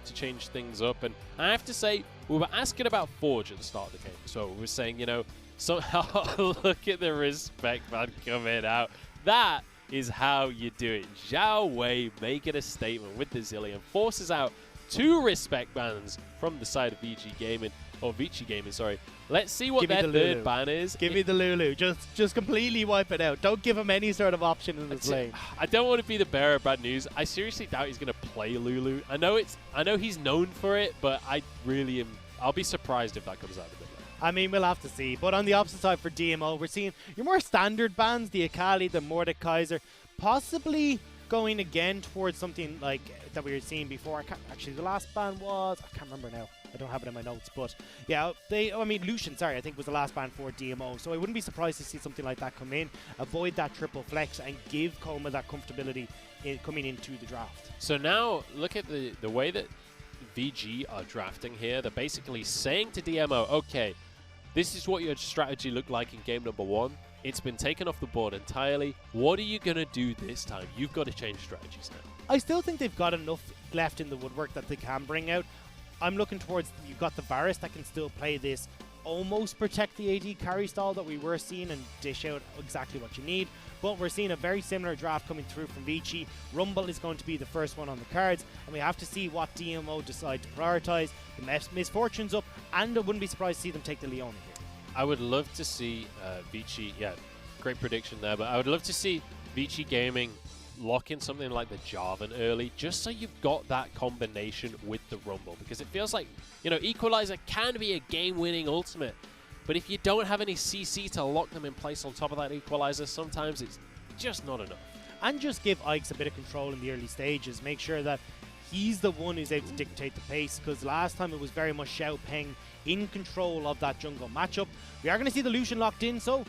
to change things up. And I have to say, we were asking about Forge at the start of the game. So we were saying, you know, somehow look at the respect man coming out. That is how you do it. Zhao Wei making a statement with the Zillion, forces out 2 respect bans from the side of VG Gaming, or Vici Gaming, sorry. Let's see what their third ban is. Give me the Lulu. Just completely wipe it out. Don't give him any sort of option in this lane. I don't want to be the bearer of bad news. I seriously doubt he's going to play Lulu. I know he's known for it, but I really am. I'll be surprised if that comes out of it. I mean, we'll have to see. But on the opposite side for DMO, we're seeing your more standard bans, the Akali, the Mordekaiser, possibly going again towards something like that we were seeing before. Actually, the last ban was, I can't remember now. I don't have it in my notes, but yeah, Lucian, sorry, I think was the last ban for DMO. So I wouldn't be surprised to see something like that come in, avoid that triple flex, and give Coma that comfortability coming into the draft. So now look at the way that VG are drafting here. They're basically saying to DMO, okay, this is what your strategy looked like in game number 1. It's been taken off the board entirely. What are you going to do this time? You've got to change strategies now. I still think they've got enough left in the woodwork that they can bring out. I'm looking towards, you've got the Varus that can still play this, almost protect the AD carry style that we were seeing and dish out exactly what you need. But we're seeing a very similar draft coming through from Vici. Rumble is going to be the first one on the cards, and we have to see what DMO decide to prioritize. The Misfortune's up, and I wouldn't be surprised to see them take the Leona here. I would love to see Vici, yeah, great prediction there, but I would love to see Vici Gaming lock in something like the Jarvan early, just so you've got that combination with the Rumble, because it feels like, you know, Equalizer can be a game-winning ultimate, but if you don't have any CC to lock them in place on top of that Equalizer, sometimes it's just not enough. And just give Ike's a bit of control in the early stages, make sure that he's the one who's able to dictate the pace, because last time it was very much Xiao Peng in control of that jungle matchup. We are going to see the Lucian locked in, so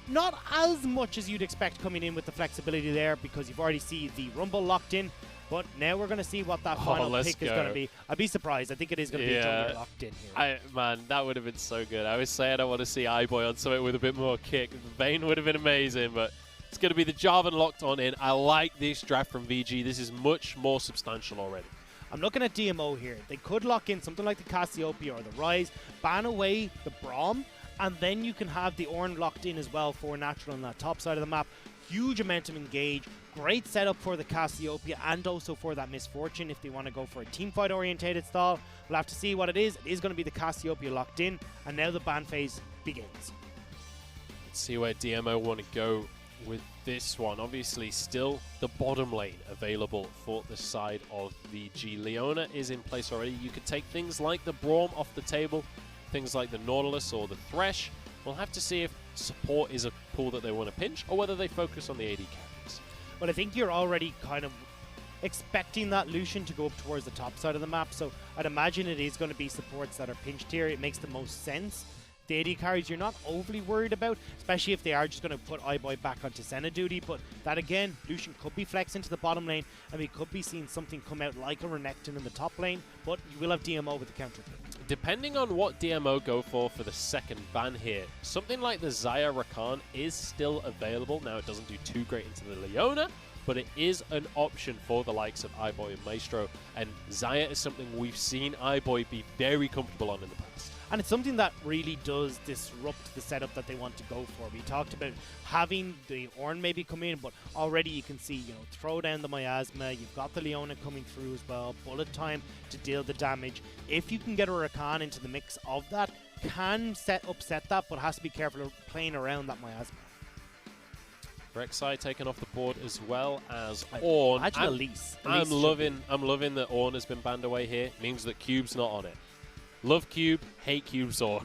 not as much as you'd expect coming in with the flexibility there, because you've already seen the Rumble locked in. But now we're going to see what that final pick is going to be. I'd be surprised. I think it is going to be a jungler locked in here. Man, that would have been so good. I was saying I want to see iBoy on something with a bit more kick. Vayne would have been amazing, but it's going to be the Jarvan locked on in. I like this draft from VG. This is much more substantial already. I'm looking at DMO here. They could lock in something like the Cassiopeia or the Ryze, ban away the Braum, and then you can have the Ornn locked in as well for natural on that top side of the map. Huge momentum engage. Great setup for the Cassiopeia and also for that Misfortune if they want to go for a teamfight orientated style. We'll have to see what it is. It is going to be the Cassiopeia locked in, and now the ban phase begins. Let's see where DMO want to go with this one. Obviously still the bottom lane available for the side of VG. Leona is in place already. You could take things like the Braum off the table, things like the Nautilus or the Thresh. We'll have to see if support is a pool that they want to pinch or whether they focus on the AD carries. But I think you're already kind of expecting that Lucian to go up towards the top side of the map, so I'd imagine it is going to be supports that are pinched here. It makes the most sense. The AD carries you're not overly worried about, especially if they are just going to put iBoy back onto Senna duty, but that again, Lucian could be flexing to the bottom lane, and we could be seeing something come out like a Renekton in the top lane, but you will have DMO with the counter pick. Depending on what DMO go for the second ban here, something like the Xayah Rakan is still available. Now it doesn't do too great into the Leona, but it is an option for the likes of iBoy and Maestro, and Xayah is something we've seen iBoy be very comfortable on in the past. And it's something that really does disrupt the setup that they want to go for. We talked about having the Ornn maybe come in, but already you can see, you know, throw down the Miasma, you've got the Leona coming through as well, bullet time to deal the damage. If you can get a Rakan into the mix of that, can upset that, but has to be careful of playing around that Miasma. Rek'Sai taken off the board as well as Ornn. Imagine Elise. I'm loving that Ornn has been banned away here. Means that Cube's not on it. Love Cube, hate Cube's Ornn.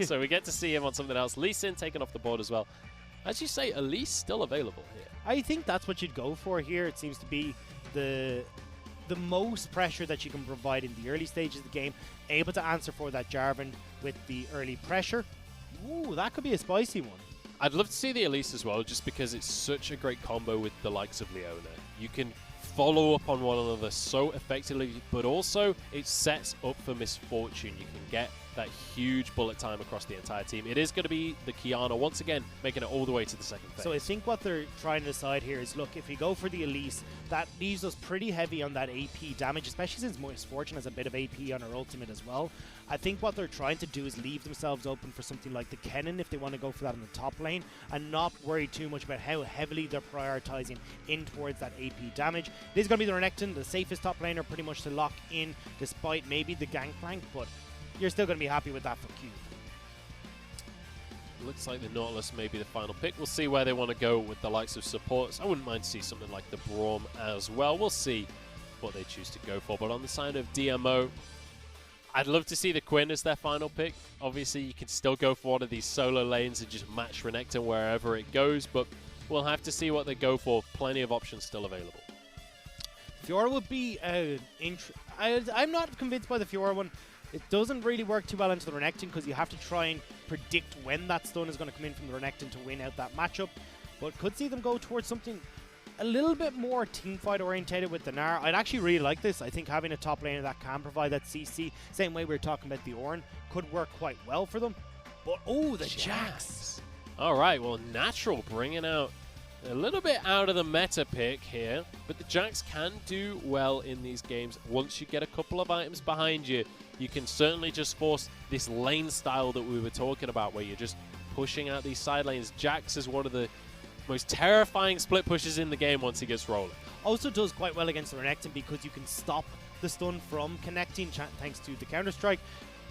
So we get to see him on something else. Lee Sin taken off the board as well. As you say, Elise still available here. I think that's what you'd go for here. It seems to be the most pressure that you can provide in the early stages of the game. Able to answer for that Jarvan with the early pressure. Ooh, that could be a spicy one. I'd love to see the Elise as well, just because it's such a great combo with the likes of Leona. You can follow up on one another so effectively, but also it sets up for Misfortune. You can get that huge bullet time across the entire team. It is going to be the Kiana once again making it all the way to the second phase. So I think what they're trying to decide here is, look, if we go for the Elise, that leaves us pretty heavy on that AP damage, especially since Misfortune has a bit of AP on her ultimate as well. I think what they're trying to do is leave themselves open for something like the Kennen if they want to go for that in the top lane, and not worry too much about how heavily they're prioritizing in towards that AP damage. It is going to be the Renekton, the safest top laner pretty much to lock in, despite maybe the Gangplank, but you're still going to be happy with that for Q. Looks like the Nautilus may be the final pick. We'll see where they want to go with the likes of supports. I wouldn't mind to see something like the Braum as well. We'll see what they choose to go for. But on the side of DMO, I'd love to see the Quinn as their final pick. Obviously, you can still go for one of these solo lanes and just match Renekton wherever it goes, but we'll have to see what they go for. Plenty of options still available. Fiora would be I'm not convinced by the Fiora one. It doesn't really work too well into the Renekton because you have to try and predict when that stun is going to come in from the Renekton to win out that matchup. But could see them go towards something a little bit more teamfight orientated with the Gnar. I'd actually really like this. I think having a top laner that can provide that CC, same way we were talking about the Ornn, could work quite well for them. But oh, the Jax. All right, well, Natural bringing out a little bit out of the meta pick here, but the Jax can do well in these games. Once you get a couple of items behind you, you can certainly just force this lane style that we were talking about, where you're just pushing out these side lanes. Jax is one of the most terrifying split pushes in the game once he gets rolling. Also does quite well against the Renekton because you can stop the stun from connecting thanks to the Counter-Strike.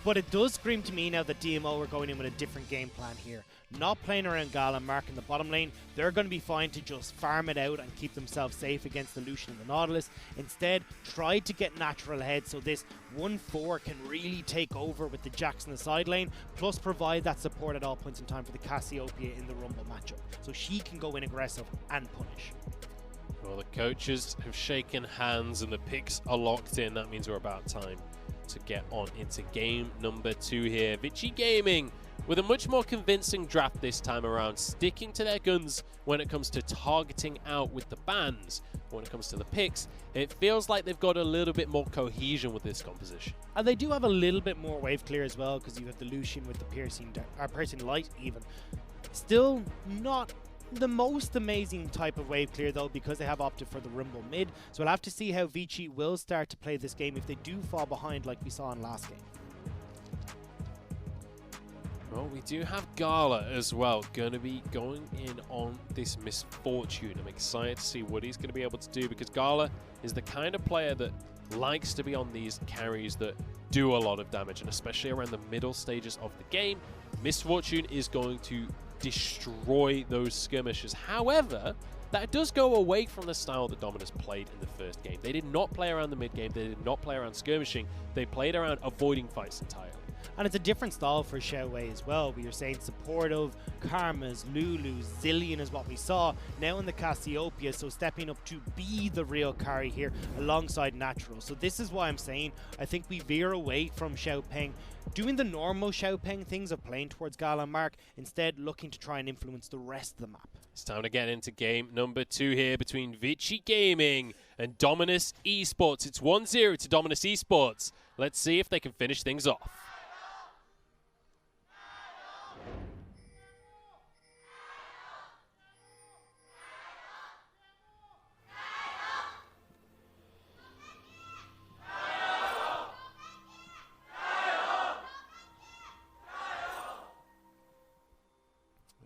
But it does scream to me now that DMO are going in with a different game plan here. Not playing around Gala and Mark in the bottom lane. They're going to be fine to just farm it out and keep themselves safe against the Lucian and the Nautilus. Instead, try to get Natural ahead so this 1-4 can really take over with the Jax in the side lane, plus provide that support at all points in time for the Cassiopeia in the Rumble matchup. So she can go in aggressive and punish. Well, the coaches have shaken hands and the picks are locked in. That means we're about time to get on into game number 2 here. Vici Gaming with a much more convincing draft this time around, sticking to their guns when it comes to targeting out with the bans. When it comes to the picks, it feels like they've got a little bit more cohesion with this composition. And they do have a little bit more wave clear as well, because you have the Lucian with the piercing light even. Still not the most amazing type of wave clear though, because they have opted for the Rumble mid. So we'll have to see how Vici will start to play this game if they do fall behind like we saw in last game. Well, we do have Gala as well, going to be going in on this Misfortune. I'm excited to see what he's going to be able to do, because Gala is the kind of player that likes to be on these carries that do a lot of damage, and especially around the middle stages of the game, Misfortune is going to destroy those skirmishes. However, that does go away from the style that Dominus played in the first game. They did not play around the mid game, they did not play around skirmishing, they played around avoiding fights entirely. And it's a different style for Xiaowei as well. We were saying supportive, Karmas, Lulu, Zillion is what we saw now in the Cassiopeia, so stepping up to be the real carry here alongside Natural. So this is why I'm saying I think we veer away from Xiaopeng doing the normal Xiaopeng things of playing towards Gala and Mark, instead looking to try and influence the rest of the map. It's time to get into game number 2 here between Vici Gaming and Dominus Esports. It's 1-0 to Dominus Esports. Let's see if they can finish things off.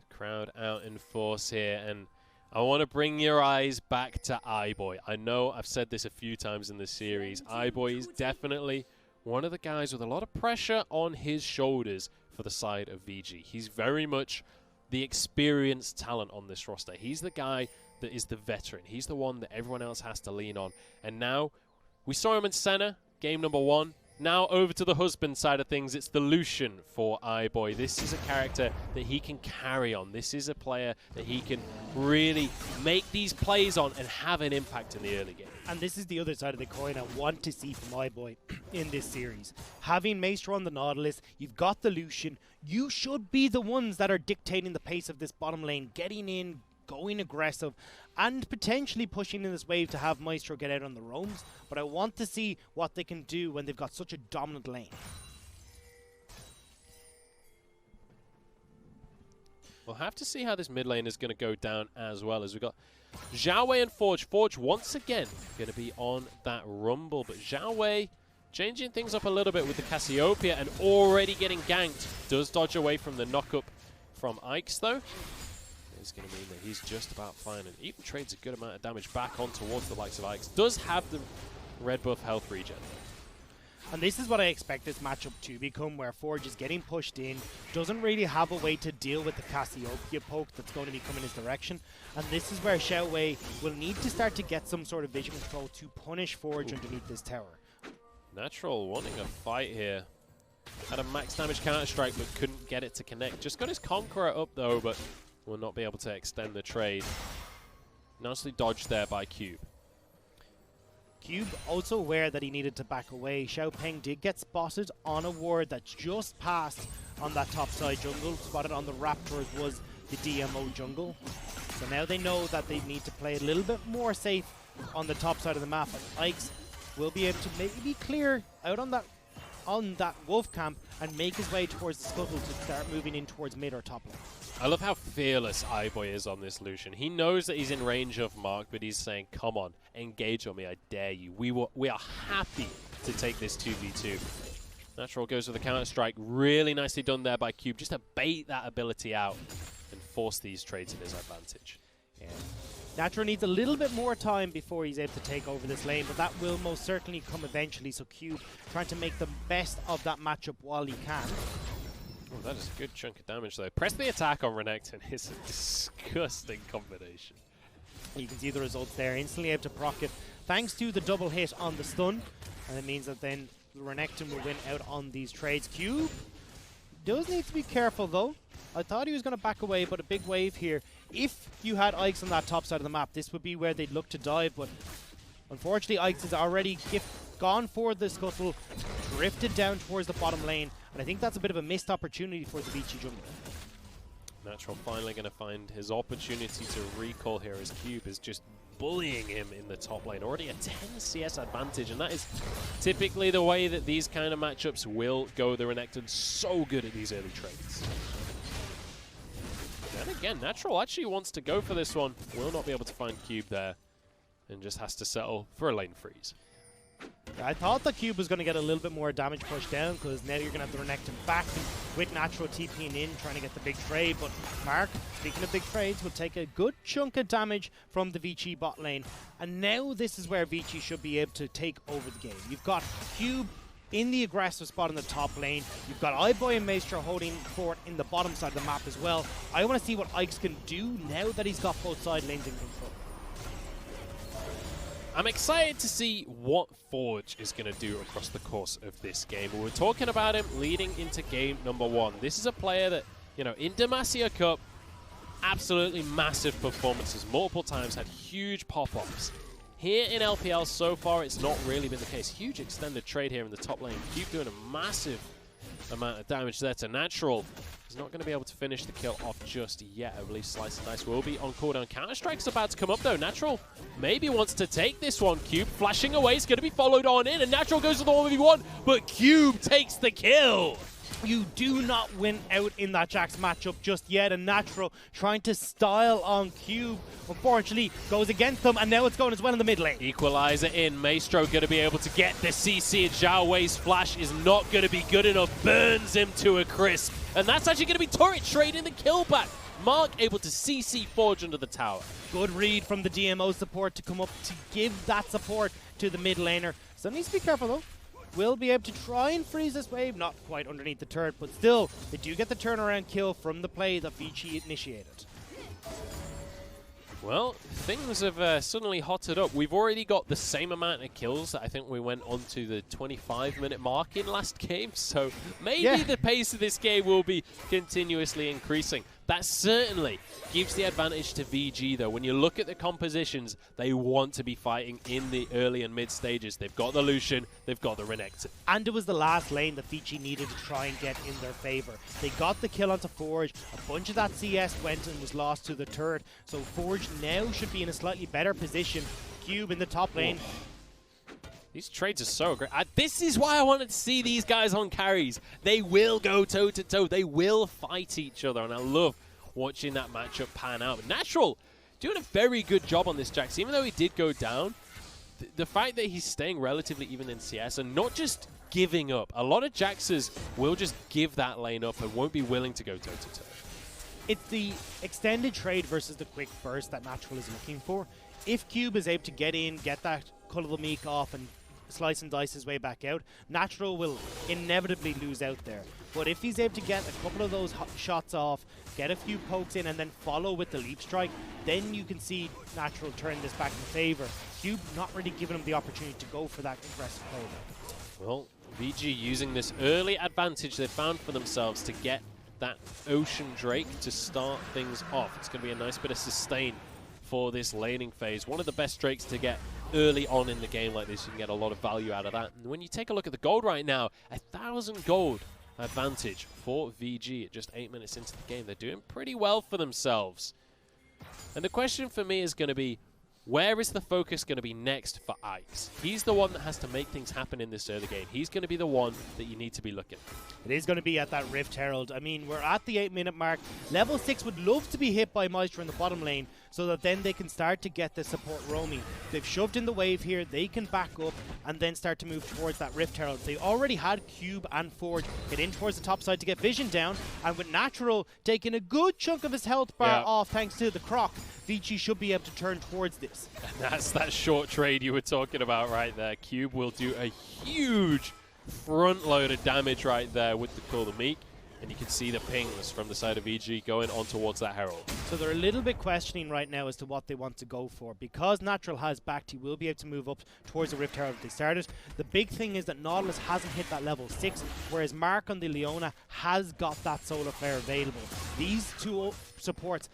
Crowd out in force here, and I want to bring your eyes back to iBoy. I know I've said this a few times in the series. iBoy is definitely one of the guys with a lot of pressure on his shoulders for the side of VG. He's very much the experienced talent on this roster. He's the guy that is the veteran. He's the one that everyone else has to lean on. And now, we saw him in Senna, game number 1. Now over to the husband side of things, it's the Lucian for iBoy. This is a character that he can carry on. This is a player that he can really make these plays on and have an impact in the early game. And this is the other side of the coin I want to see from iBoy in this series. Having Maestro on the Nautilus, you've got the Lucian. You should be the ones that are dictating the pace of this bottom lane, getting in, going aggressive, and potentially pushing in this wave to have Maestro get out on the roams. But I want to see what they can do when they've got such a dominant lane. We'll have to see how this mid lane is going to go down as well, as we've got Zhao Wei and Forge. Forge once again going to be on that rumble, but Zhao Wei changing things up a little bit with the Cassiopeia and already getting ganked. Does dodge away from the knockup from Ike's though. It's going to mean that he's just about fine, and even trades a good amount of damage back on towards the likes of Ike's. Does have the red buff health regen though. And this is what I expect this matchup to become, where Forge is getting pushed in, doesn't really have a way to deal with the Cassiopeia poke that's going to be coming his direction. And this is where Zhao Wei will need to start to get some sort of vision control to punish Forge underneath this tower. Natural wanting a fight here. Had a max damage counter-strike, but couldn't get it to connect. Just got his Conqueror up though, but will not be able to extend the trade. Nicely dodged there by Cube. Cube also aware that he needed to back away. Xiao Peng did get spotted on a ward that just passed on that top side jungle. Spotted on the Raptors was the DMO jungle. So now they know that they need to play a little bit more safe on the top side of the map. And Ike's will be able to maybe clear out on that wolf camp and make his way towards the scuttle to start moving in towards mid or top lane. I love how fearless iBoy is on this Lucian. He knows that he's in range of Mark, but he's saying, come on, engage on me, I dare you. We are happy to take this 2v2. Natural goes with the counter-strike. Really nicely done there by Cube, just to bait that ability out and force these trades in his advantage. Yeah. Natural needs a little bit more time before he's able to take over this lane, but that will most certainly come eventually. So Cube trying to make the best of that matchup while he can. Oh, that is a good chunk of damage though. Press the attack on Renekton is a disgusting combination. You can see the results there. Instantly able to proc it thanks to the double hit on the stun. And it means that then Renekton will win out on these trades. Cube does need to be careful though. I thought he was going to back away, but a big wave here. If you had Ike's on that top side of the map, this would be where they'd look to dive, but unfortunately Ike's has already gone for the scuttle, drifted down towards the bottom lane, and I think that's a bit of a missed opportunity for the Vici jungle. Natural finally going to find his opportunity to recall here as Cube is just bullying him in the top lane. Already a 10 CS advantage, and that is typically the way that these kind of matchups will go. The Renekton so good at these early trades. And again, Natural actually wants to go for this one. Will not be able to find Cube there, and just has to settle for a lane freeze. I thought the Cube was going to get a little bit more damage pushed down, because now you're going to have the Renekton back with Natural TPing in, trying to get the big trade. But Mark, speaking of big trades, will take a good chunk of damage from the Vici bot lane. And now this is where Vici should be able to take over the game. You've got Cube in the aggressive spot in the top lane. You've got iBoy and Maestro holding fort in the bottom side of the map as well. I want to see what Ike's can do now that he's got both side lanes in control. I'm excited to see what Forge is going to do across the course of this game. We were talking about him leading into game number 1. This is a player that, you know, in Demacia Cup, absolutely massive performances. Multiple times had huge pop-ups. Here in LPL so far, it's not really been the case. Huge extended trade here in the top lane. Cube doing a massive amount of damage there to Natural. He's not going to be able to finish the kill off just yet. I believe Slice and Dice will be on cooldown. Counter-Strike's about to come up though. Natural maybe wants to take this one. Cube flashing away. It's going to be followed on in, and Natural goes to the 1v1, but Cube takes the kill. You do not win out in that Jax matchup just yet, and Natural trying to style on Cube. Unfortunately, goes against them, and now it's going as well in the mid lane. Equalizer in. Maestro going to be able to get the CC, and Zhao Wei's flash is not going to be good enough. Burns him to a crisp, and that's actually going to be turret trade in the kill back. Mark able to CC Forge under the tower. Good read from the DMO support to come up to give that support to the mid laner. So needs to be careful though. Will be able to try and freeze this wave, not quite underneath the turret, but still, they do get the turnaround kill from the play that Vici initiated. Well, things have suddenly hotted up. We've already got the same amount of kills that I think we went on to the 25-minute mark in last game, so maybe the pace of this game will be continuously increasing. That certainly gives the advantage to VG, though. When you look at the compositions, they want to be fighting in the early and mid stages. They've got the Lucian, they've got the Renekton. And it was the last lane that Vici needed to try and get in their favor. They got the kill onto Forge. A bunch of that CS went and was lost to the turret. So Forge now should be in a slightly better position. Cube in the top lane. These trades are so great. This is why I wanted to see these guys on carries. They will go toe-to-toe. They will fight each other, and I love watching that matchup pan out. But Natural doing a very good job on this Jax, even though he did go down. The fact that he's staying relatively even in CS and not just giving up. A lot of Jaxes will just give that lane up and won't be willing to go toe-to-toe. It's the extended trade versus the quick burst that Natural is looking for. If Cube is able to get in, get that Cull of the Meek off and slice and dice his way back out, Natural will inevitably lose out there. But if he's able to get a couple of those shots off, get a few pokes in and then follow with the leap strike, then you can see Natural turn this back in favor. Cube not really giving him the opportunity to go for that aggressive play there. Well, VG using this early advantage they found for themselves to get that Ocean Drake to start things off. It's going to be a nice bit of sustain for this laning phase. One of the best Drakes to get early on in the game like this. You can get a lot of value out of that. And when you take a look at the gold right now, 1,000 gold advantage for VG at just 8 minutes into the game. They're doing pretty well for themselves. And the question for me is going to be, where is the focus going to be next for Ike's? He's the one that has to make things happen in this early game. He's going to be the one that you need to be looking at. It is going to be at that Rift Herald. I mean, we're at the 8-minute mark. Level 6 would love to be hit by Maestro in the bottom lane so that then they can start to get the support roaming. They've shoved in the wave here. They can back up and then start to move towards that Rift Herald. They already had Cube and Forge get in towards the top side to get Vision down. And with Natural taking a good chunk of his health bar off thanks to the Croc, Vici should be able to turn towards this. And that's that short trade you were talking about right there. Cube will do a huge front load of damage right there with the Cull of the Meek. And you can see the pings from the side of VG going on towards that Herald. So they're a little bit questioning right now as to what they want to go for. Because Natural has backed, he will be able to move up towards the Rift Herald they started. The big thing is that Nautilus hasn't hit that level 6, whereas Mark on the Leona has got that Solar Flare available. These two supports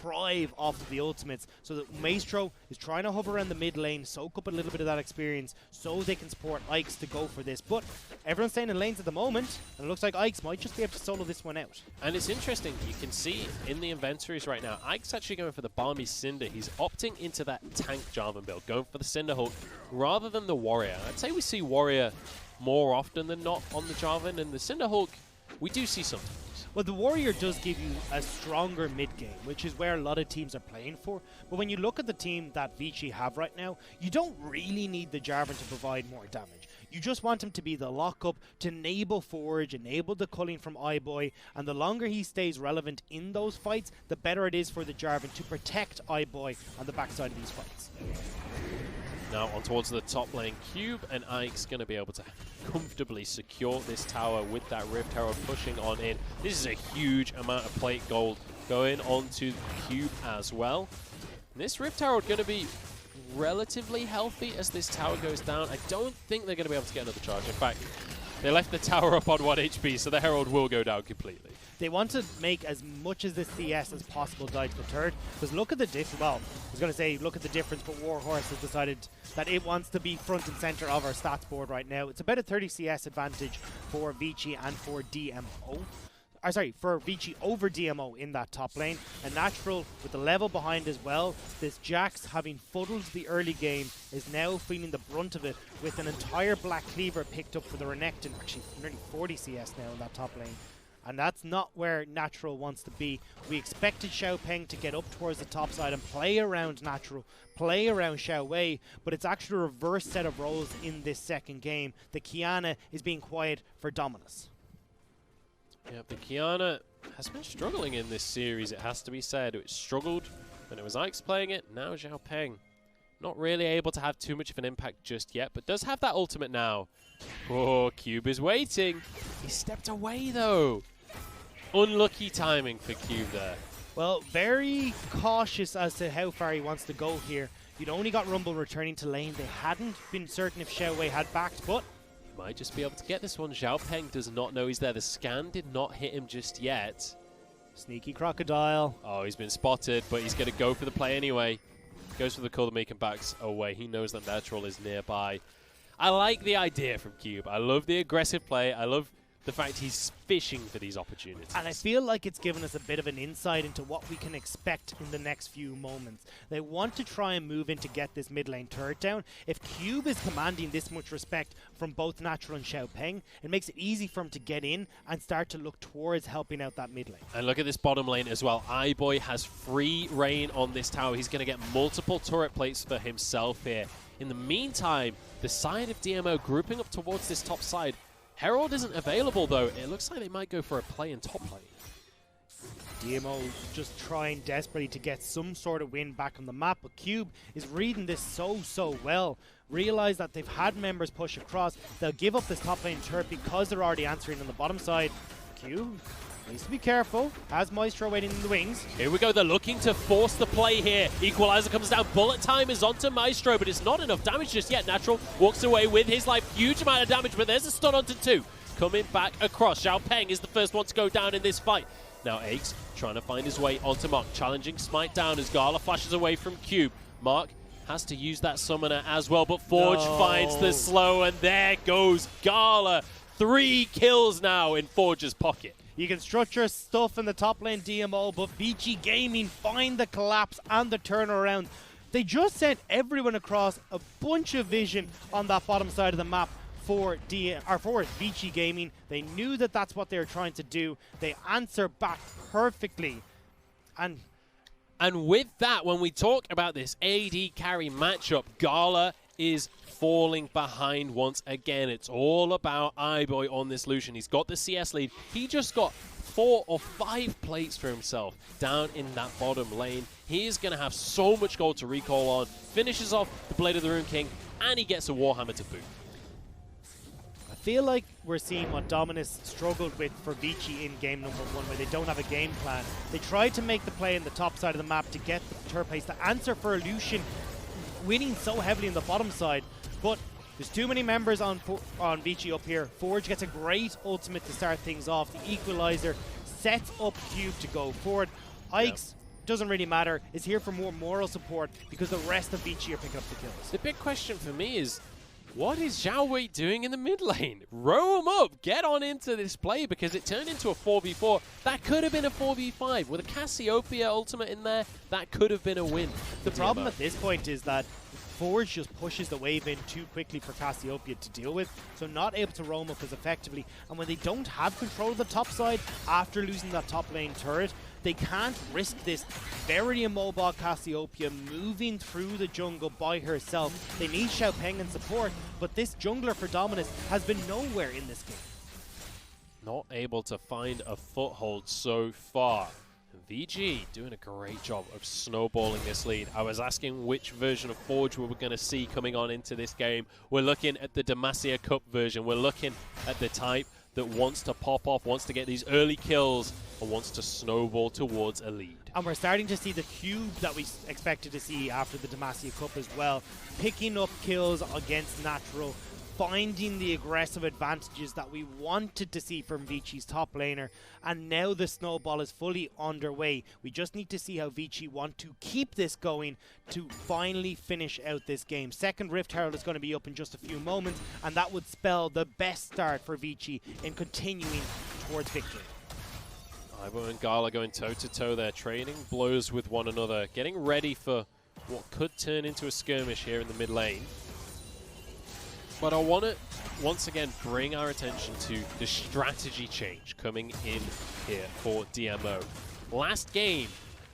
thrive off of the ultimates, so that Maestro is trying to hover around the mid lane, soak up a little bit of that experience so they can support Ike's to go for this. But everyone's staying in lanes at the moment, and it looks like Ike's might just be able to solo this one out. And it's interesting, you can see in the inventories right now, Ike's actually going for the Balmy Cinder. He's opting into that tank Jarvan build, going for the Cinder Hulk rather than the Warrior. I'd say we see Warrior more often than not on the Jarvan, and the Cinder Hulk we do see sometimes. Well, the Warrior does give you a stronger mid-game, which is where a lot of teams are playing for. But when you look at the team that Vici have right now, you don't really need the Jarvan to provide more damage. You just want him to be the lockup to enable Forge, enable the culling from iBoy, and the longer he stays relevant in those fights, the better it is for the Jarvan to protect iBoy on the backside of these fights. Now on towards the top lane, Cube and Ike's going to be able to comfortably secure this tower with that Rift Herald pushing on in. This is a huge amount of plate gold going onto Cube as well. And this Rift Herald going to be relatively healthy as this tower goes down. I don't think they're going to be able to get another charge. In fact, they left the tower up on 1 HP, so the Herald will go down completely. They want to make as much of this CS as possible die to the turret, because look at the difference. Well, I was going to say look at the difference, but Warhorse has decided that it wants to be front and center of our stats board right now. It's about a 30 CS advantage for Vici and for DMO. For Vici over DMO in that top lane. And Natural, with the level behind as well, this Jax, having fuddled the early game, is now feeling the brunt of it with an entire Black Cleaver picked up for the Renekton. Actually, nearly 40 CS now in that top lane. And that's not where Natural wants to be. We expected Xiaopeng to get up towards the top side and play around Natural, play around Xiao Wei, but it's actually a reverse set of roles in this second game. The Kiana is being quiet for Dominus. Yeah, the Kiana has been struggling in this series, it has to be said. It struggled when it was Ike's playing it, now Xiaopeng. Not really able to have too much of an impact just yet, but does have that ultimate now. Oh, Cube is waiting. He stepped away though. Unlucky timing for Cube there. Well, very cautious as to how far he wants to go here. You'd only got Rumble returning to lane. They hadn't been certain if Xiao Wei had backed, but might just be able to get this one. Xiaopeng does not know he's there. The scan did not hit him just yet. Sneaky Crocodile. Oh, he's been spotted, but he's going to go for the play anyway. Goes for the Cull of the Meek and backs away. He knows that Natural is nearby. I like the idea from Cube. I love the aggressive play. I love the fact he's fishing for these opportunities. And I feel like it's given us a bit of an insight into what we can expect in the next few moments. They want to try and move in to get this mid lane turret down. If Cube is commanding this much respect from both Natural and Xiaopeng, it makes it easy for him to get in and start to look towards helping out that mid lane. And look at this bottom lane as well. iBoy has free reign on this tower. He's going to get multiple turret plates for himself here. In the meantime, the side of DMO grouping up towards this top side. Herald isn't available though. It looks like they might go for a play in top lane. DMO just trying desperately to get some sort of win back on the map, but Cube is reading this so well. Realize that they've had members push across. They'll give up this top lane turret because they're already answering on the bottom side. Cube needs to be careful. Has Maestro waiting in the wings. Here we go. They're looking to force the play here. Equalizer comes down. Bullet time is onto Maestro, but it's not enough damage just yet. Natural walks away with his life. Huge amount of damage, but there's a stun onto 2. Coming back across. Xiaopeng is the first one to go down in this fight. Now Aches trying to find his way onto Mark. Challenging Smite down as Gala flashes away from Cube. Mark has to use that summoner as well, but Forge finds the slow, and there goes Gala. 3 kills now in Forge's pocket. You can structure stuff in the top lane DMO, but Vici Gaming find the collapse and the turnaround. They just sent everyone across a bunch of vision on that bottom side of the map for Vici Gaming. They knew that that's what they were trying to do. They answer back perfectly. And with that, when we talk about this AD carry matchup, Gala is falling behind once again. It's all about iBoy on this Lucian. He's got the CS lead. He just got 4 or 5 plates for himself down in that bottom lane. He is going to have so much gold to recall on. Finishes off the Blade of the Rune King, and he gets a Warhammer to boot. I feel like we're seeing what Dominus struggled with for Vici in game number 1, where they don't have a game plan. They tried to make the play in the top side of the map to get the turret place to answer for Lucian, winning so heavily on the bottom side, but there's too many members on Vici up here. Forge gets a great ultimate to start things off. The Equalizer sets up Cube to go forward. Ikes, doesn't really matter, is here for more moral support because the rest of Vici are picking up the kills. The big question for me is, what is Zhao Wei doing in the mid lane? Row him up, get on into this play, because it turned into a 4v4. That could have been a 4v5. With a Cassiopeia ultimate in there, that could have been a win. The problem at this point is that Forge just pushes the wave in too quickly for Cassiopeia to deal with, so not able to roam up as effectively. And when they don't have control of the top side after losing that top lane turret, they can't risk this very immobile Cassiopeia moving through the jungle by herself. They need Xiaopeng and support, but this jungler for Dominus has been nowhere in this game. Not able to find a foothold so far. VG doing a great job of snowballing this lead. I was asking which version of Forge we were going to see coming on into this game. We're looking at the Demacia Cup version. We're looking at the type that wants to pop off, wants to get these early kills, and wants to snowball towards a lead. And we're starting to see the cube that we expected to see after the Demacia Cup as well. Picking up kills against Natural, finding the aggressive advantages that we wanted to see from Vici's top laner, and now the snowball is fully underway. We just need to see how Vici want to keep this going to finally finish out this game. Second Rift Herald is going to be up in just a few moments, and that would spell the best start for Vici in continuing towards victory. iBoy and Gala going toe-to-toe there, trading blows with one another, getting ready for what could turn into a skirmish here in the mid lane. But I want to, once again, bring our attention to the strategy change coming in here for DMO. Last game,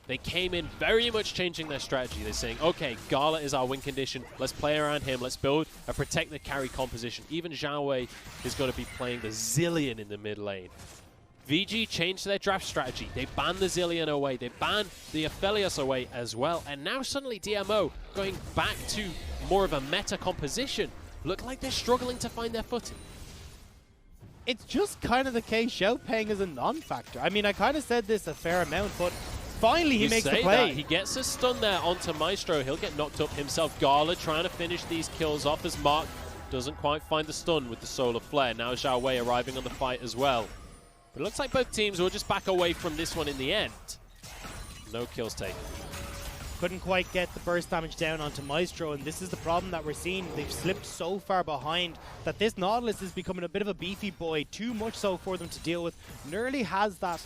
they came in very much changing their strategy. They're saying, okay, Gala is our win condition. Let's play around him. Let's build and protect the carry composition. Even Zhao Wei is going to be playing the Zillion in the mid lane. VG changed their draft strategy. They banned the Zillion away. They banned the Aphelios away as well. And now suddenly DMO going back to more of a meta composition. Look like they're struggling to find their footing. It's just kind of the case. Xiaopeng is a non-factor. I mean, I kind of said this a fair amount, but finally he makes the play. That. He gets a stun there onto Maestro. He'll get knocked up himself. Gala trying to finish these kills off as Mark doesn't quite find the stun with the Solar Flare. Now Zhao Wei arriving on the fight as well. But it looks like both teams will just back away from this one in the end. No kills taken. couldn't quite get the burst damage down onto Maestro, and this is the problem that we're seeing. They've slipped so far behind that this Nautilus is becoming a bit of a beefy boy, too much so for them to deal with. Nearly has that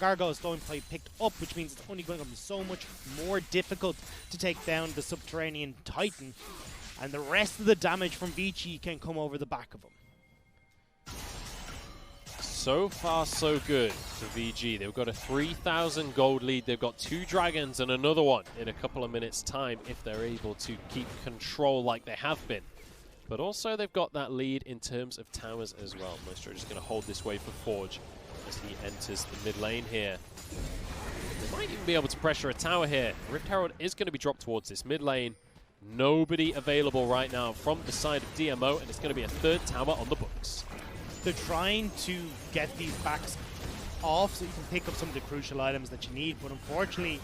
Gargoyle Stone Pipe picked up, which means it's only going to be so much more difficult to take down the Subterranean Titan, and the rest of the damage from Vici can come over the back of him. So far, so good for VG. They've got a 3,000 gold lead. They've got 2 dragons and another one in a couple of minutes' time if they're able to keep control like they have been. But also, they've got that lead in terms of towers as well. Maestro just going to hold this way for Forge as he enters the mid lane here. They might even be able to pressure a tower here. Rift Herald is going to be dropped towards this mid lane. Nobody available right now from the side of DMO, and it's going to be a 3rd tower on the books. They're trying to get these backs off so you can pick up some of the crucial items that you need, but unfortunately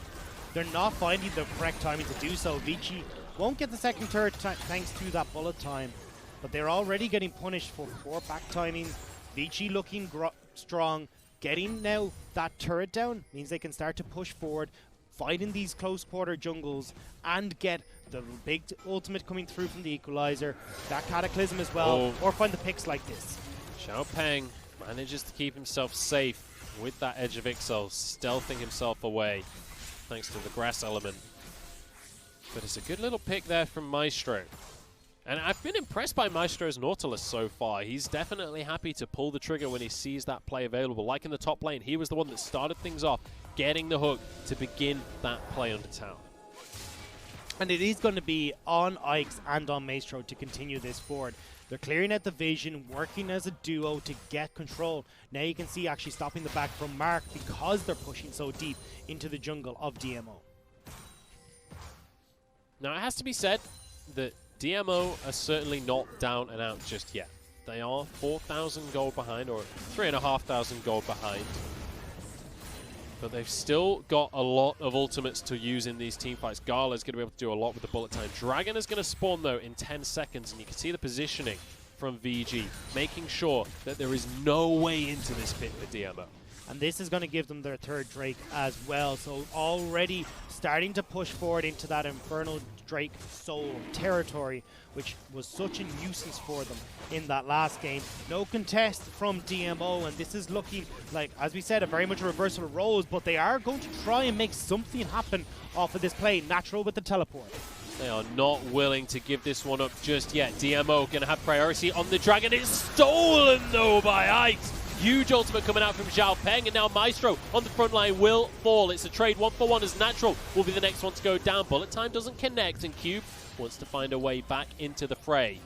they're not finding the correct timing to do so. Vici won't get the second turret thanks to that bullet time, but they're already getting punished for poor back timing. Vici looking strong, getting now that turret down means they can start to push forward, fighting these close quarter jungles, and get the big ultimate coming through from the Equalizer, that Cataclysm as well, or find the picks like this. Xiaopeng manages to keep himself safe with that Edge of Ixal, stealthing himself away thanks to the grass element. But it's a good little pick there from Maestro. And I've been impressed by Maestro's Nautilus so far. He's definitely happy to pull the trigger when he sees that play available. Like in the top lane, he was the one that started things off, getting the hook to begin that play under tower. And it is going to be on Ix and on Maestro to continue this forward. They're clearing out the vision, working as a duo to get control. Now you can see actually stopping the back from Mark because they're pushing so deep into the jungle of DMO. Now it has to be said that DMO are certainly not down and out just yet. They are 4,000 gold behind, or 3,500 gold behind. But they've still got a lot of ultimates to use in these team fights. Gala's going to be able to do a lot with the bullet time. Dragon is going to spawn, though, in 10 seconds, and you can see the positioning from VG, making sure that there is no way into this pit for DMO. And this is going to give them their 3rd Drake as well. So already starting to push forward into that Infernal Drake Soul territory, which was such a nuisance for them in that last game. No contest from DMO, and this is looking like, as we said, a very much a reversal of roles, but they are going to try and make something happen off of this play. Natural with the teleport. They are not willing to give this one up just yet. DMO going to have priority on the Dragon. It's stolen, though, by Ix. Huge ultimate coming out from Xiaopeng, and now Maestro on the front line will fall. It's a trade 1-for-1 as Natural will be the next one to go down. Bullet time doesn't connect, and Cube wants to find a way back into the fray.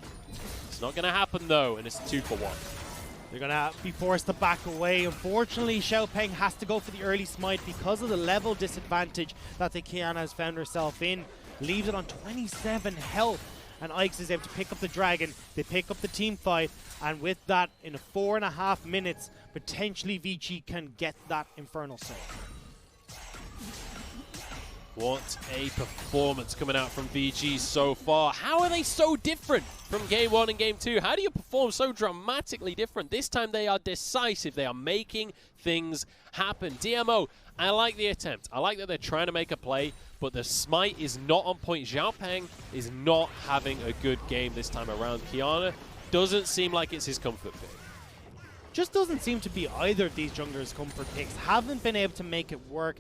It's not going to happen, though, and it's a 2-for-1. They're going to be forced to back away. Unfortunately, Xiaopeng has to go for the early smite because of the level disadvantage that the Qiyana has found herself in. Leaves it on 27 health. And Ix is able to pick up the Dragon. They pick up the team fight, and with that, in 4.5 minutes, potentially Vici can get that Infernal Soul. What a performance coming out from VG so far. How are they so different from Game 1 and Game 2? How do you perform so dramatically different? This time they are decisive. They are making things happen. DMO, I like the attempt. I like that they're trying to make a play, but the smite is not on point. Xiaopeng is not having a good game this time around. Qiyana doesn't seem like it's his comfort pick. Just doesn't seem to be either of these junglers' comfort picks. Haven't been able to make it work.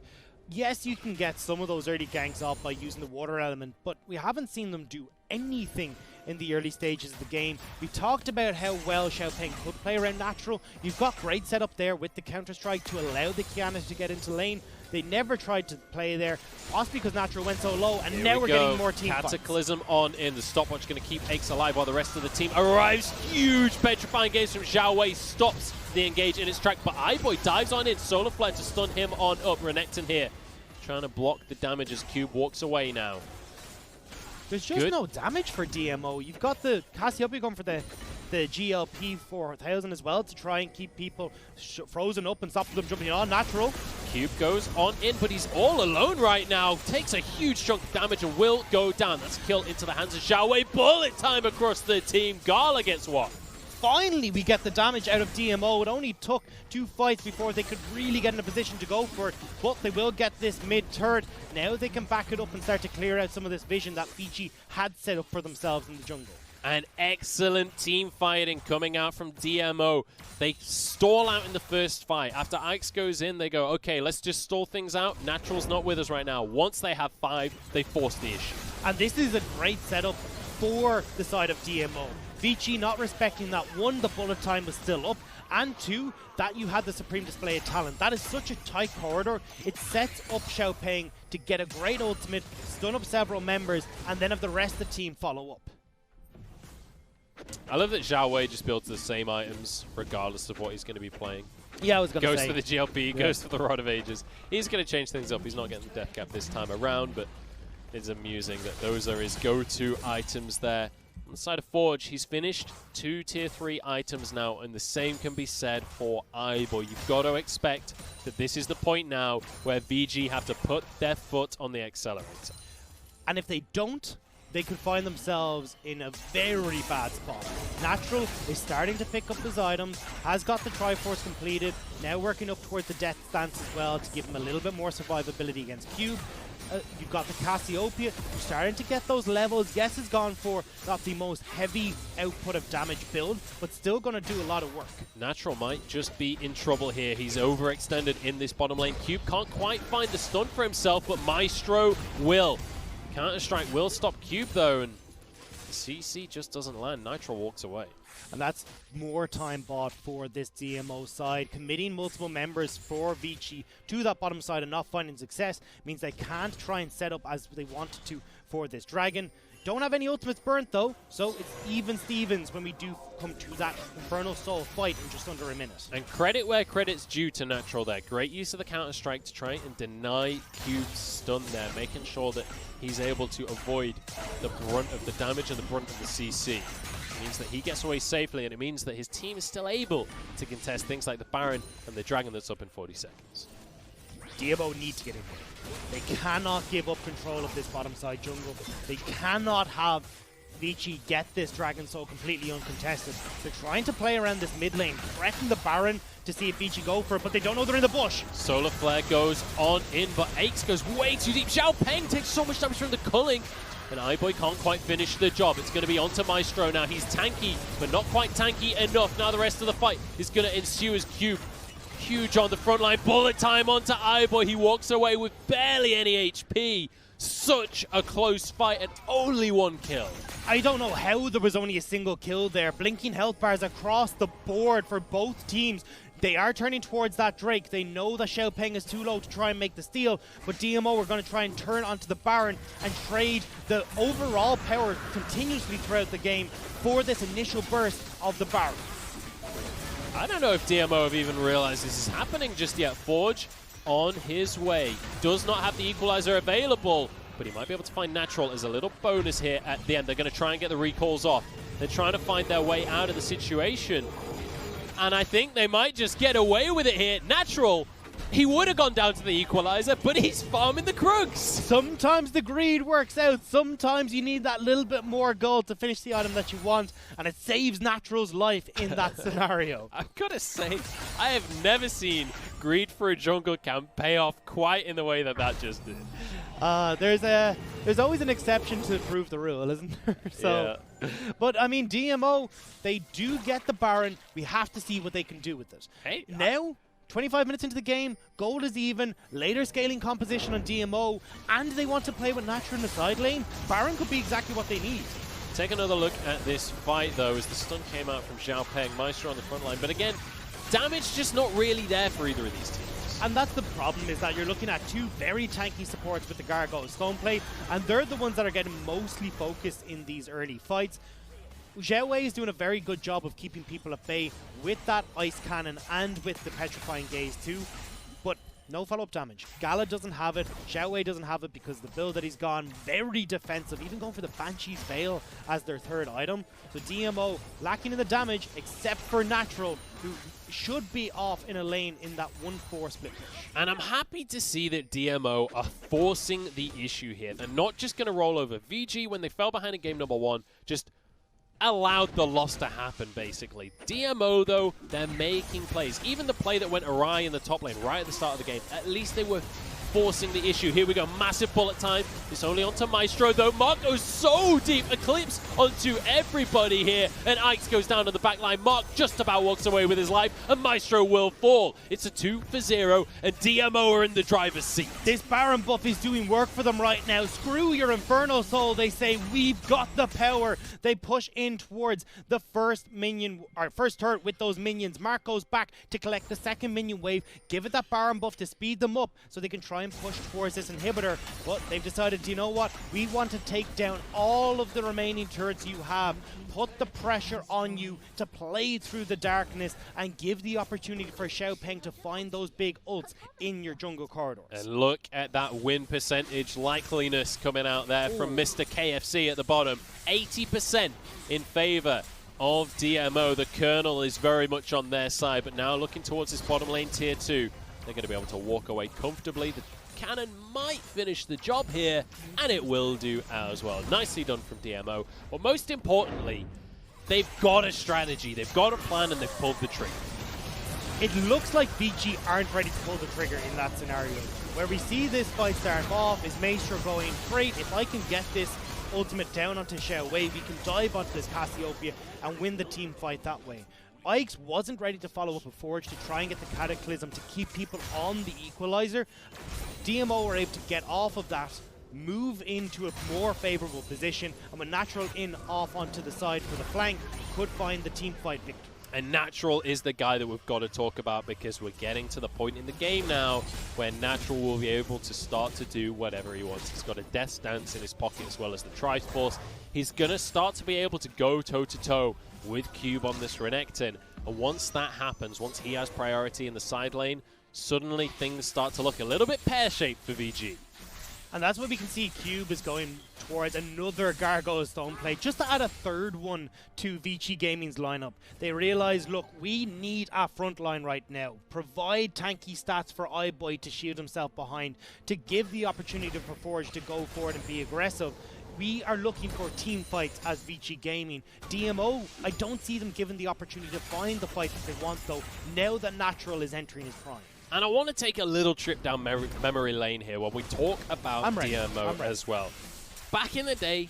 Yes, you can get some of those early ganks off by using the water element, but we haven't seen them do anything in the early stages of the game. We talked about how well Xiaopeng could play around Natural. You've got great setup there with the Counter-Strike to allow the Qiyana to get into lane. They never tried to play there, possibly because Natural went so low, and now we're getting more team fights. Cataclysm on in. The stopwatch going to keep Aches alive while the rest of the team arrives. Huge petrifying gaze from Zhao Wei, stops the engage in its track, but iBoy dives on in. Solar Flare to stun him on up. Renekton here, trying to block the damage as Cube walks away now. There's just no damage for DMO. You've got the Cassiopeia going for the GLP 4000 as well to try and keep people frozen up and stop them jumping on. Natural. Cube goes on in, but he's all alone right now. Takes a huge chunk of damage and will go down. That's a kill into the hands of Zhao Wei. Bullet time across the team. Gala gets one. finally we get the damage out of DMO. It only took 2 fights before they could really get in a position to go for it, but they will get this mid-turret. Now they can back it up and start to clear out some of this vision that Vici had set up for themselves in the jungle. An excellent team fighting coming out from DMO. They stall out in the first fight. After Ix goes in, they go, okay, let's just stall things out. Natural's not with us right now. Once they have 5, they force the issue. And this is a great setup for the side of DMO. Vici not respecting that, 1, the bullet time was still up, and 2, that you had the supreme display of talent. That is such a tight corridor. It sets up Xiaopeng to get a great ultimate, stun up several members, and then have the rest of the team follow up. I love that Zhao Wei just builds the same items regardless of what he's going to be playing. Yeah, I was going to say. Goes for the GLP, goes for the Rod of Ages. He's going to change things up. He's not getting the death cap this time around, but it's amusing that those are his go-to items there. On the side of Forge, he's finished 2 tier 3 items now, and the same can be said for Eyeboy. You've got to expect that this is the point now where VG have to put their foot on the accelerator. And if they don't, they could find themselves in a very bad spot. Natural is starting to pick up his items, has got the Triforce completed, now working up towards the Death Stance as well to give him a little bit more survivability against Cube. You've got the Cassiopeia, you're starting to get those levels. Yes, has gone for not the most heavy output of damage build, but still going to do a lot of work. Natural might just be in trouble here. He's overextended in this bottom lane. Cube can't quite find the stun for himself, but Maestro will. Counter-Strike will stop Cube though, and CC just doesn't land. Nitro walks away. And that's more time bought for this DMO side. Committing multiple members for Vici to that bottom side and not finding success means they can't try and set up as they wanted to for this Dragon. Don't have any ultimates burnt though, so it's even Stevens when we do come to that Infernal Soul fight in just under a minute. And credit where credit's due to Natural there. Great use of the Counter-Strike to try and deny Cube's stun there, making sure that he's able to avoid the brunt of the damage and the brunt of the CC. It means that he gets away safely, and it means that his team is still able to contest things like the Baron and the Dragon that's up in 40 seconds. DMO need to get in there. They cannot give up control of this bottom side jungle. They cannot have Vici get this Dragon Soul completely uncontested. They're trying to play around this mid lane, threaten the Baron to see if Vici go for it, but they don't know they're in the bush. Solar Flare goes on in, but Aches goes way too deep. Xiaopeng takes so much damage from the culling, and Eyeboy can't quite finish the job. It's going to be onto Maestro now. He's tanky, but not quite tanky enough. Now the rest of the fight is going to ensue as Cube. Huge on the front line. Bullet time onto Eyeboy. He walks away with barely any HP. Such a close fight and only 1 kill. I don't know how there was only a single kill there. Blinking health bars across the board for both teams. They are turning towards that Drake. They know that Xiaopeng is too low to try and make the steal, but DMO are going to try and turn onto the Baron and trade the overall power continuously throughout the game for this initial burst of the Baron. I don't know if DMO have even realized this is happening just yet. Forge on his way. Does not have the equalizer available, but he might be able to find Natural as a little bonus here at the end. They're going to try and get the recalls off. They're trying to find their way out of the situation. And I think they might just get away with it here. Natural, he would have gone down to the equalizer, but he's farming the Krugs. Sometimes the greed works out. Sometimes you need that little bit more gold to finish the item that you want, and it saves Natural's life in that scenario. I've got to say, I have never seen greed for a jungle camp pay off quite in the way that that just did. There's always an exception to prove the rule, isn't there? So, yeah. But I mean, DMO, they do get the Baron. We have to see what they can do with it. Hey, now, 25 minutes into the game, gold is even, later scaling composition on DMO, and they want to play with Natural in the side lane. Baron could be exactly what they need. Take another look at this fight, though, as the stun came out from Xiaopeng. Maestro on the front line. But again, damage just not really there for either of these teams. And that's the problem, is that you're looking at 2 very tanky supports with the Gargoyle Stoneplate, and they're the ones that are getting mostly focused in these early fights. Zhao Wei is doing a very good job of keeping people at bay with that Ice Cannon and with the Petrifying Gaze too, but no follow-up damage. Gala doesn't have it, Zhao Wei doesn't have it because the build that he's gone, very defensive, even going for the Banshee's Veil as their 3rd item. So DMO lacking in the damage except for Natural, who should be off in a lane in that 1-4 split push. And I'm happy to see that DMO are forcing the issue here. They're not just going to roll over VG when they fell behind in game number 1, just allowed the loss to happen, basically. DMO, though, they're making plays. Even the play that went awry in the top lane right at the start of the game, at least they were forcing the issue. Here we go, massive bullet time. It's only onto Maestro, though. Mark goes so deep, Eclipse onto everybody here, and Ike's goes down to the back line. Mark just about walks away with his life, and Maestro will fall. It's a 2-0, and DMO are in the driver's seat. This Baron buff is doing work for them right now. Screw your Inferno Soul, they say. We've got the power. They push in towards the first minion, or first turret with those minions. Mark goes back to collect the second minion wave, give it that Baron buff to speed them up so they can try and push towards this inhibitor. But they've decided, you know what, we want to take down all of the remaining turrets you have, put the pressure on you to play through the darkness and give the opportunity for Xiaopeng to find those big ults in your jungle corridors. And look at that win percentage likeliness coming out there from Mr. KFC at the bottom. 80% in favor of DMO. The Colonel is very much on their side, but now looking towards this bottom lane tier 2, they're going to be able to walk away comfortably. The cannon might finish the job here, and it will do as well. Nicely done from DMO. But most importantly, they've got a strategy, they've got a plan, and they've pulled the trigger. It looks like Vici aren't ready to pull the trigger in that scenario. Where we see this fight start off is Maestro going, great, if I can get this ultimate down onto Xiao Wei, we can dive onto this Cassiopeia and win the team fight that way. Ike's wasn't ready to follow up a Forge to try and get the Cataclysm to keep people on the Equalizer. DMO were able to get off of that, move into a more favorable position, and with Natural in off onto the side for the flank, could find the team fight victory. And Natural is the guy that we've got to talk about, because we're getting to the point in the game now where Natural will be able to start to do whatever he wants. He's got a Death Dance in his pocket as well as the Triforce. He's going to start to be able to go toe-to-toe with Cube on this Renekton. And once that happens, once he has priority in the side lane, suddenly things start to look a little bit pear-shaped for VG. And that's what we can see. Cube is going towards another Gargoyle Stone play, just to add a third one to Vici Gaming's lineup. They realize, look, we need a front line right now. Provide tanky stats for iBoy to shield himself behind, to give the opportunity for Forge to go forward and be aggressive. We are looking for team fights as Vici Gaming. DMO, I don't see them given the opportunity to find the fight that they want, though, now that Natural is entering his prime. And I want to take a little trip down memory lane here when we talk about DMO as well. Back in the day,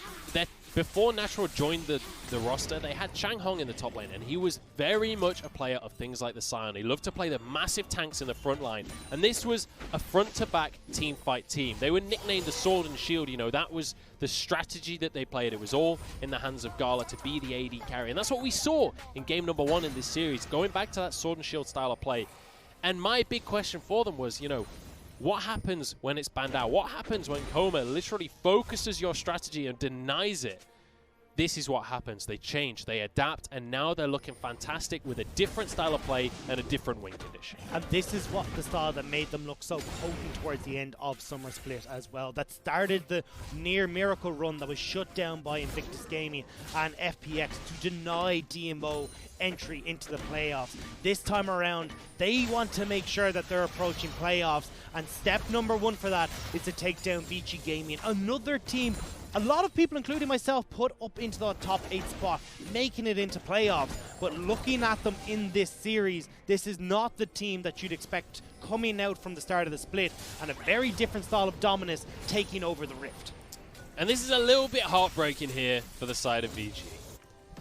before Natural joined the roster, they had Chang Hong in the top lane, and he was very much a player of things like the Scion. He loved to play the massive tanks in the front line, and this was a front-to-back team fight team. They were nicknamed the Sword and Shield. You know, that was the strategy that they played. It was all in the hands of Gala to be the AD carry, and that's what we saw in game number 1 in this series, going back to that Sword and Shield style of play. And my big question for them was, you know, what happens when it's banned out? What happens when Coma literally focuses your strategy and denies it? This is what happens. They change, they adapt, and now they're looking fantastic with a different style of play and a different win condition. And this is what the style that made them look so potent towards the end of Summer Split as well. That started the near miracle run that was shut down by Invictus Gaming and FPX to deny DMO entry into the playoffs. This time around, they want to make sure that they're approaching playoffs, and step number 1 for that is to take down Vici Gaming, another team a lot of people, including myself, put up into the top 8 spot, making it into playoffs. But looking at them in this series, this is not the team that you'd expect coming out from the start of the split, and a very different style of Dominus taking over the Rift. And this is a little bit heartbreaking here for the side of VG,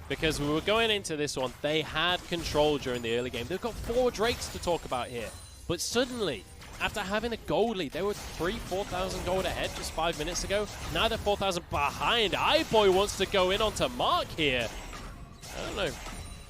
because we were going into this one, they had control during the early game. They've got 4 Drakes to talk about here, but suddenly, after having a gold lead, they were 4,000 gold ahead just 5 minutes ago. Now they're 4,000 behind. iBoy wants to go in onto Mark here. I don't know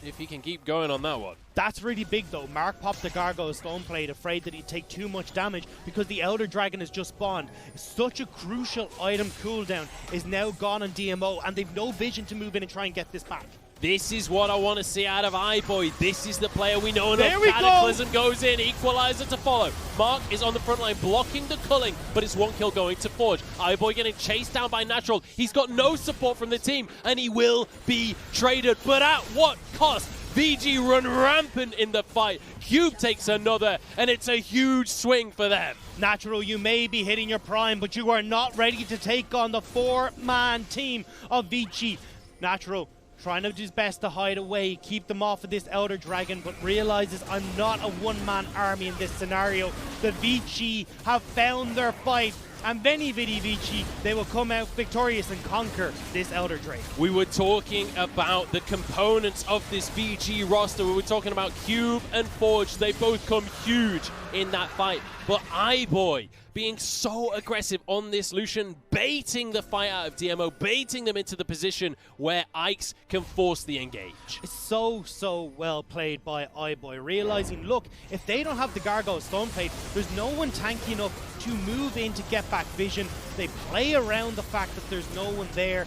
if he can keep going on that one. That's really big though. Mark popped the Gargoyle Stone Plate, afraid that he'd take too much damage because the Elder Dragon has just spawned. Such a crucial item cooldown is now gone on DMO, and they've no vision to move in and try and get this back. This is what I want to see out of iBoy. This is the player we know. There we go. Cataclysm goes in. Equalizer to follow. Mark is on the front line blocking the culling, but it's 1 kill going to Forge. iBoy getting chased down by Natural. He's got no support from the team, and he will be traded. But at what cost? VG run rampant in the fight. Cube takes another, and it's a huge swing for them. Natural, you may be hitting your prime, but you are not ready to take on the 4-man team of Vici. Natural, trying to do his best to hide away, keep them off of this Elder Dragon, but realizes I'm not a one-man army in this scenario. The Vici have found their fight, and Veni Vidi Vici, they will come out victorious and conquer this Elder Drake. We were talking about the components of this VG roster. We were talking about Cube and Forge. They both come huge in that fight. But iBoy being so aggressive on this Lucian, baiting the fight out of DMO, baiting them into the position where Ike's can force the engage. It's so well played by iBoy, realizing, look, if they don't have the Gargoyle Stoneplate, there's no one tanky enough to move in to get back vision. They play around the fact that there's no one there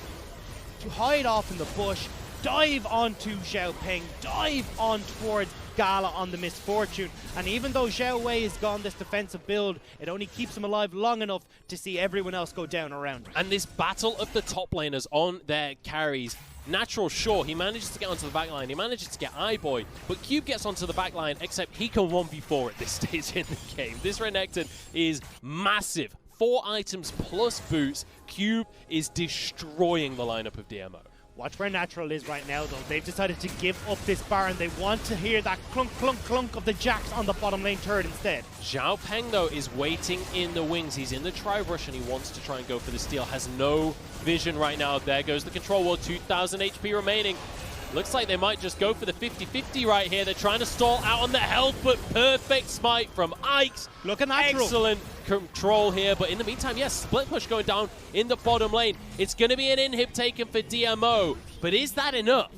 to hide off in the bush, dive onto Xiaopeng, dive on towards Gala on the Misfortune, and even though Xiao Wei is gone this defensive build, it only keeps him alive long enough to see everyone else go down around him. And this battle of the top laners on their carries, Natural, sure, he manages to get onto the back line, he manages to get iBoy, but Cube gets onto the back line, except he can 1v4 at this stage in the game. This Renekton is massive. 4 items plus boots. Cube is destroying the lineup of DMO. Watch where Natural is right now, though. They've decided to give up this Baron. They want to hear that clunk, clunk, clunk of the jacks on the bottom lane turret instead. Xiaopeng, though, is waiting in the wings. He's in the tri-rush, and he wants to try and go for the steal. Has no vision right now. There goes the control wall. 2,000 HP remaining. Looks like they might just go for the 50-50 right here. They're trying to stall out on the health, but perfect smite from Ike's. Look at Natural. Excellent control here, but in the meantime, yes, split push going down in the bottom lane. It's going to be an inhib taken for DMO, but is that enough?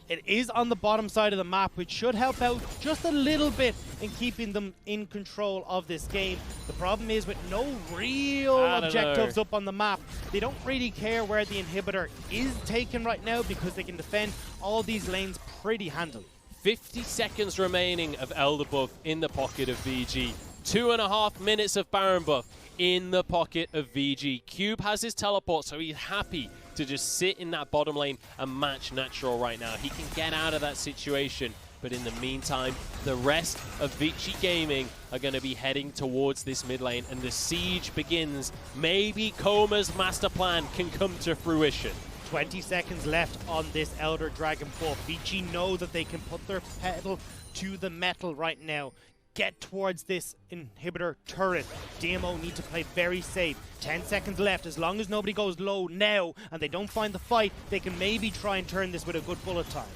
It is on the bottom side of the map, which should help out just a little bit in keeping them in control of this game. The problem is, with no real objectives up on the map, they don't really care where the inhibitor is taken right now because they can defend all these lanes pretty handily. 50 seconds remaining of Elder buff in the pocket of VG. 2.5 minutes of Baron buff in the pocket of VG. Cube has his teleport, so he's happy to just sit in that bottom lane and match Natural right now. He can get out of that situation, but in the meantime, the rest of Vici Gaming are going to be heading towards this mid lane, and the siege begins. Maybe Koma's master plan can come to fruition. 20 seconds left on this Elder Dragon buff. Vici know that they can put their pedal to the metal right now. Get towards this inhibitor turret. DMO need to play very safe. 10 seconds left. As long as nobody goes low now and they don't find the fight, they can maybe try and turn this with a good bullet time.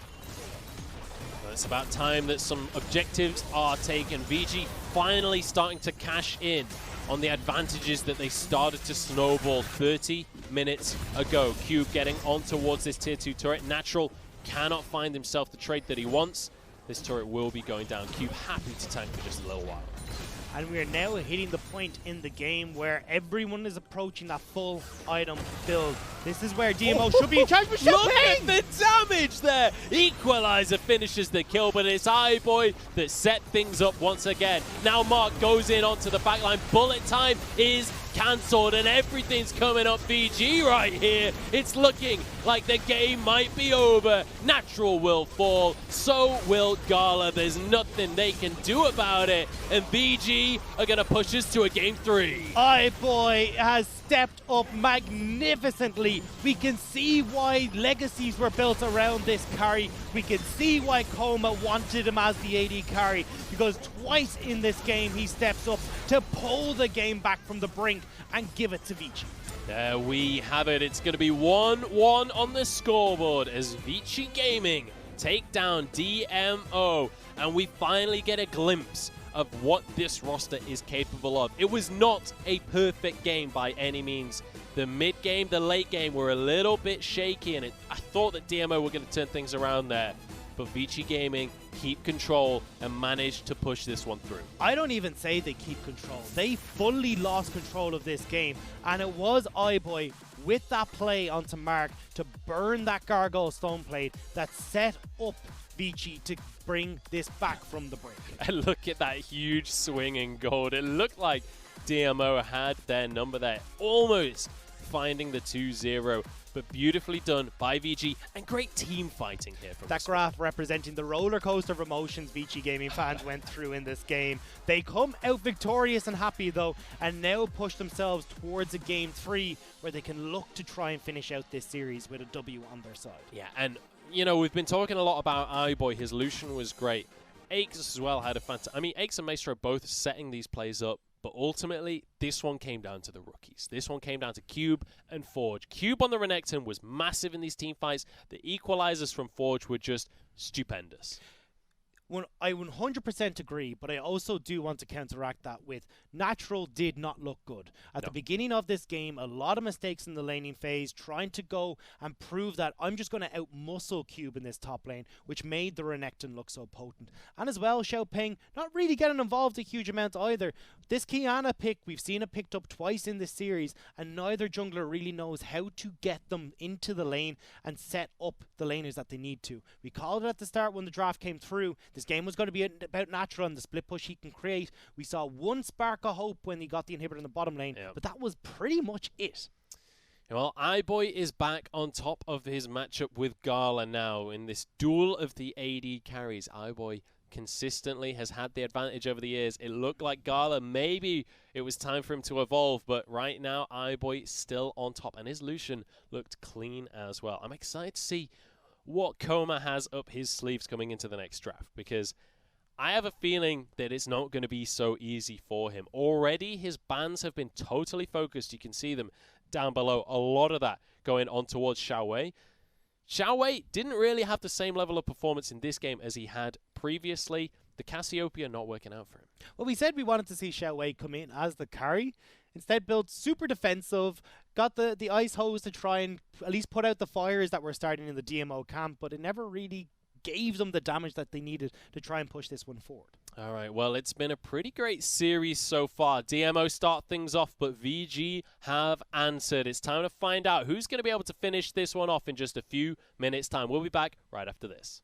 Well, it's about time that some objectives are taken. VG finally starting to cash in on the advantages that they started to snowball 30 minutes ago. Cube getting on towards this tier 2 turret. Natural cannot find himself the trade that he wants. This turret will be going down. Cube happy to tank for just a little while. And we are now hitting the point in the game where everyone is approaching that full item build. This is where DMO should be in charge. But look at the damage there! Equalizer finishes the kill, but it's iBoy that set things up once again. Now Mark goes in onto the backline. Bullet time is cancelled, and everything's coming up VG right here. It's looking like the game might be over. Natural will fall, so will Gala. There's nothing they can do about it, and VG are going to push us to a game 3. iBoy has stepped up magnificently. We can see why legacies were built around this carry. We can see why Koma wanted him as the AD carry, because twice in this game he steps up to pull the game back from the brink and give it to Vici. There we have it. It's going to be 1-1 on the scoreboard as Vici Gaming take down DMO, and we finally get a glimpse of what this roster is capable of. It was not a perfect game by any means. The mid game, the late game were a little bit shaky, and I thought that DMO were going to turn things around there. But Vici Gaming keep control and managed to push this one through. I don't even say they keep control. They fully lost control of this game, and it was iBoy with that play onto Mark to burn that Gargoyle Stoneplate that set up Vici to bring this back from the brink. And look at that huge swing in gold. It looked like DMO had their number there, almost finding the 2-0. but beautifully done by VG, and great team fighting here from that graph representing the roller coaster of emotions Vici Gaming fans went through in this game. They come out victorious and happy though, and now push themselves towards a game 3 where they can look to try and finish out this series with a W on their side. Yeah, and you know, we've been talking a lot about iBoy. His Lucian was great. Aches as well had a fantastic... I mean, Aches and Maestro both setting these plays up, but ultimately, this one came down to the rookies. This one came down to Cube and Forge. Cube on the Renekton was massive in these team fights. The equalizers from Forge were just stupendous. I 100% agree, but I also do want to counteract that with Natural did not look good. At the beginning of this game, a lot of mistakes in the laning phase, trying to go and prove that I'm just going to out-muscle Cube in this top lane, which made the Renekton look so potent. And as well, Xiaopeng not really getting involved a huge amount either. This Kiana pick, we've seen it picked up twice in this series, and neither jungler really knows how to get them into the lane and set up the laners that they need to. We called it at the start when the draft came through. This game was going to be about Natural and the split push he can create. We saw one spark of hope when he got the inhibitor in the bottom lane, but that was pretty much it. Well, iBoy is back on top of his matchup with Gala now in this duel of the AD carries. iBoy consistently has had the advantage over the years. It looked like Gala, maybe it was time for him to evolve, but right now iBoy still on top, and his Lucian looked clean as well. I'm excited to see what Coma has up his sleeves coming into the next draft, because I have a feeling that it's not going to be so easy for him. Already his bans have been totally focused. You can see them down below. A lot of that going on towards Xiaowei. Xiaowei didn't really have the same level of performance in this game as he had previously. The Cassiopeia not working out for him. Well, we said we wanted to see Xiaowei come in as the carry. Instead built super defensive, got the ice hose to try and at least put out the fires that were starting in the DMO camp, but it never really gave them the damage that they needed to try and push this one forward. All right, well, it's been a pretty great series so far. DMO start things off, but VG have answered. It's time to find out who's going to be able to finish this one off in just a few minutes' time. We'll be back right after this.